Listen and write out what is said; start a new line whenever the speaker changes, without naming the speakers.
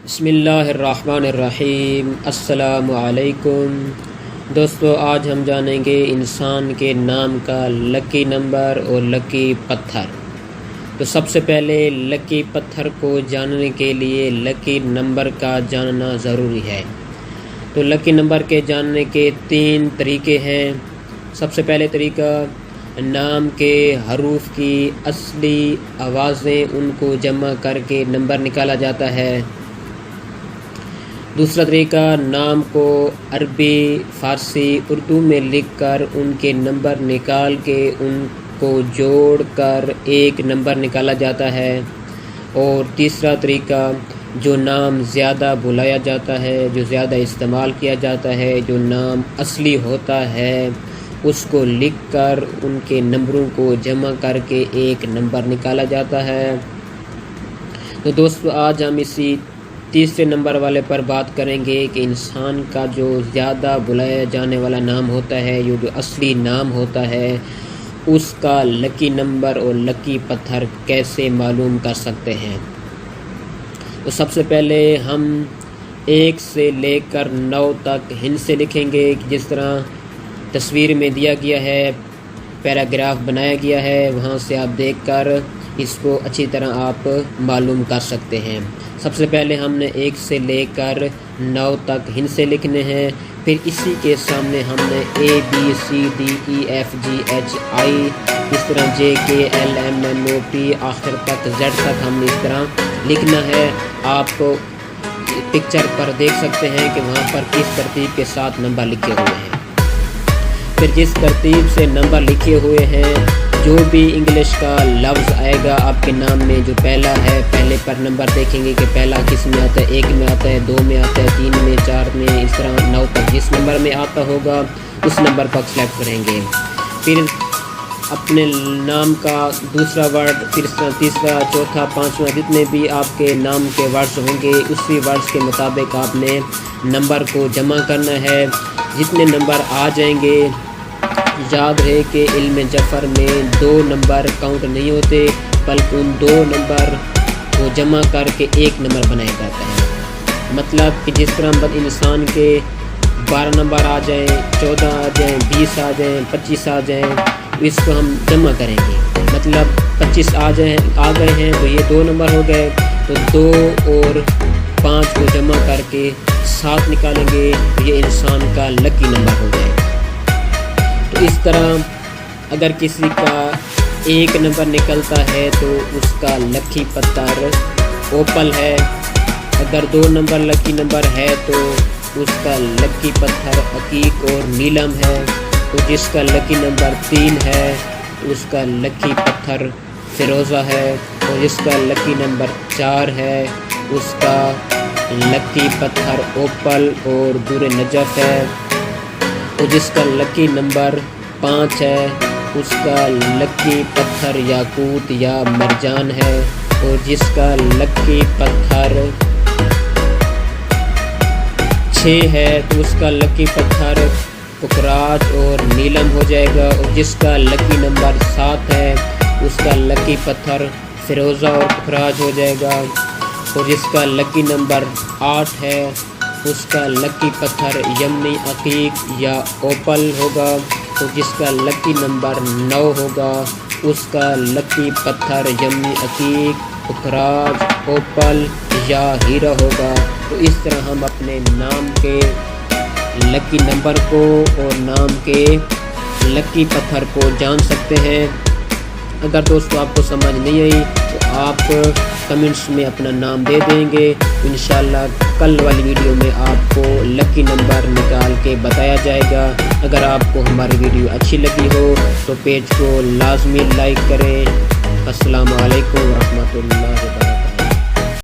بسم اللہ الرحمن الرحیم۔ السلام علیکم دوستو، آج ہم جانیں گے انسان کے نام کا لکی نمبر اور لکی پتھر۔ تو سب سے پہلے لکی پتھر کو جاننے کے لیے لکی نمبر کا جاننا ضروری ہے۔ تو لکی نمبر کے جاننے کے 3 طریقے ہیں۔ سب سے پہلے طریقہ، نام کے حروف کی اصلی آوازیں ان کو جمع کر کے نمبر نکالا جاتا ہے۔ دوسرا طریقہ، نام کو عربی، فارسی، اردو میں لکھ کر ان کے نمبر نکال کے ان کو جوڑ کر ایک نمبر نکالا جاتا ہے۔ اور تیسرا طریقہ، جو نام زیادہ بلایا جاتا ہے، جو زیادہ استعمال کیا جاتا ہے، جو نام اصلی ہوتا ہے، اس کو لکھ کر ان کے نمبروں کو جمع کر کے ایک نمبر نکالا جاتا ہے۔ تو دوستو، آج ہم اسی تیسرے نمبر والے پر بات کریں گے کہ انسان کا جو زیادہ بلایا جانے والا نام ہوتا ہے، جو اصلی نام ہوتا ہے، اس کا لکی نمبر اور لکی پتھر کیسے معلوم کر سکتے ہیں۔ تو سب سے پہلے ہم 1 سے لے کر 9 تک ہند سے لکھیں گے، جس طرح تصویر میں دیا گیا ہے، پیراگراف بنایا گیا ہے، وہاں سے آپ دیکھ کر اس کو اچھی طرح آپ معلوم کر سکتے ہیں۔ سب سے پہلے ہم نے 1 سے لے کر 9 تک ہند سے لکھنے ہیں، پھر اسی کے سامنے ہم نے ABCDEFGHI، اس طرح JKLMNOP آخر تک Z تک ہم نے اس طرح لکھنا ہے۔ آپ کو پکچر پر دیکھ سکتے ہیں کہ وہاں پر کس ترتیب کے ساتھ نمبر لکھے ہوئے ہیں۔ پھر جس ترتیب سے نمبر لکھے ہوئے ہیں، جو بھی انگلش کا لفظ آئے گا آپ کے نام میں، جو پہلا ہے، پہلے پر نمبر دیکھیں گے کہ پہلا کس میں آتا ہے، 1 میں آتا ہے، 2 میں آتا ہے، 3 میں، 4 میں، اس طرح 9 تک جس نمبر میں آتا ہوگا اس نمبر کو سلیکٹ کریں گے۔ پھر اپنے نام کا دوسرا ورڈ، پھر تیسرا، چوتھا، 5واں، جتنے بھی آپ کے نام کے ورڈز ہوں گے، اسی ورڈز کے مطابق آپ نے نمبر کو جمع کرنا ہے۔ جتنے نمبر آ جائیں گے، یاد ہے کہ علم جفر میں 2 نمبر کاؤنٹ نہیں ہوتے، بلکہ ان 2 نمبر کو جمع کر کے ایک نمبر بنایا جاتا ہے۔ مطلب کہ جس طرح انسان کے 12 نمبر آ جائیں، 14 آ جائیں، 20 آ جائیں، 25 آ جائیں، اس کو ہم جمع کریں گے۔ مطلب 25 آ گئے ہیں تو یہ 2 نمبر ہو گئے، تو 2 اور 5 کو جمع کر کے 7 نکالیں گے، تو یہ انسان کا لکی نمبر ہو جائے گا۔ تو اس طرح اگر کسی کا 1 نمبر نکلتا ہے تو اس کا لکی پتھر اوپل ہے۔ اگر 2 نمبر لکی نمبر ہے تو اس کا لکی پتھر عقیق اور نیلم ہے۔ تو جس کا لکی نمبر 3 ہے اس کا لکی پتھر فیروزہ ہے، اور جس کا لکی نمبر 4 ہے اس کا لکی پتھر اوپل اور در نجف ہے۔ اور جس کا لکی نمبر 5 ہے اس کا لکی پتھر یاقوت یا مرجان ہے، اور جس کا لکی پتھر 6 ہے تو اس کا لکی پتھر پکراج اور نیلم ہو جائے گا، اور جس کا لکی نمبر 7 ہے اس کا لکی پتھر فیروزہ اور پکراج ہو جائے گا، اور جس کا لکی نمبر 8 ہے اس کا لکی پتھر یمنی عقیق یا اوپل ہوگا، تو جس کا لکی نمبر 9 ہوگا اس کا لکی پتھر یمنی عقیق، پکراج، اوپل یا ہیرا ہوگا۔ تو اس طرح ہم اپنے نام کے لکی نمبر کو اور نام کے لکی پتھر کو جان سکتے ہیں۔ اگر دوستو آپ کو سمجھ نہیں آئی تو آپ کمنٹس میں اپنا نام دے دیں گے، انشاءاللہ کل والی ویڈیو میں آپ کو لکی نمبر نکال کے بتایا جائے گا۔ اگر آپ کو ہماری ویڈیو اچھی لگی ہو تو پیج کو لازمی لائک کریں۔ السلام علیکم ورحمۃ اللہ وبرکاتہ۔